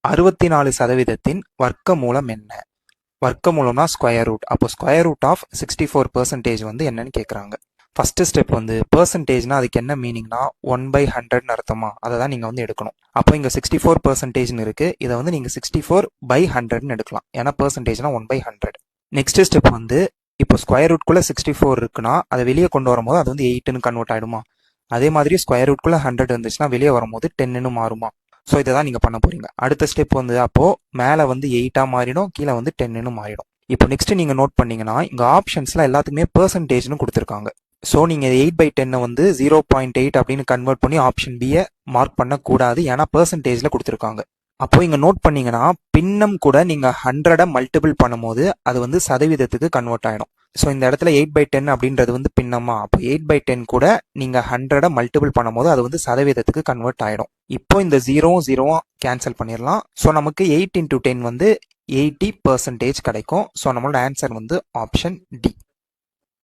64% வர்க்கமூலம் என்ன? வர்க்கமூலம்னா square root. அப்போ ஸ்கொயர் ரூட் ஆஃப் 64% வந்து என்னன்னு கேட்குறாங்க. ஃபர்ஸ்ட் ஸ்டெப் வந்து பெர்சன்டேஜ்னா அதுக்கு என்ன மீனிங்னா 1/100 அர்த்தமா, அதை தான் நீங்கள் வந்து எடுக்கணும். அப்போ இங்கே 64% இருக்கு, இதை வந்து நீங்கள் 64/100 எடுக்கலாம், ஏன்னா பெர்சன்டேஜ்னா 1/100. நெக்ஸ்ட் ஸ்டெப் வந்து இப்போ ஸ்கொயர் ரூட்குள்ள 64 இருக்குன்னா அதை வெளியே கொண்டு வரும்போது அது வந்து 8ன்னு கன்வெர்ட் ஆயிடுமா? அதே மாதிரி ஸ்கொயர் ரூட்குள்ள 100 இருந்துச்சுன்னா வெளியே வரும்போது 10ன்னு மாறுமா? ஸோ இதை தான் நீங்கள் பண்ண போறீங்க. அடுத்த ஸ்டெப் வந்து அப்போ மேலே வந்து 8ஆ மாறிடும், கீழே வந்து 10ன்னு மாறிடும். இப்போ நெக்ஸ்ட் நீங்க நோட் பண்ணீங்கன்னா இங்க ஆப்ஷன்ஸ்ல எல்லாத்துக்குமே பெர்சன்டேஜ்னு கொடுத்துருக்காங்க. ஸோ நீங்க 8/10 வந்து 0.8 அப்படின்னு கன்வெர்ட் பண்ணி ஆப்ஷன் பியை மார்க் பண்ணக்கூடாது, ஏன்னா பெர்சன்டேஜ்ல கொடுத்துருக்காங்க. அப்போ இங்க நோட் பண்ணீங்கன்னா பின்னம் கூட நீங்க 100 மல்டிபிள் பண்ணும்போது அது வந்து சதவீதத்துக்கு கன்வெர்ட் ஆயிடும். ஸோ இந்த இடத்துல 8/10 அப்படின்றது வந்து பின்னமா, அப்போ 8/10 கூட நீங்க 100 மல்டிபிள் பண்ணும்போது அது வந்து சதவீதத்துக்கு கன்வெர்ட் ஆயிடும். இப்போ இந்த 0 கேன்சல் பண்ணிடலாம். ஸோ நமக்கு 8 × 10 வந்து 80% கிடைக்கும். ஸோ நம்மளோட ஆன்சர் வந்து ஆப்ஷன் டி.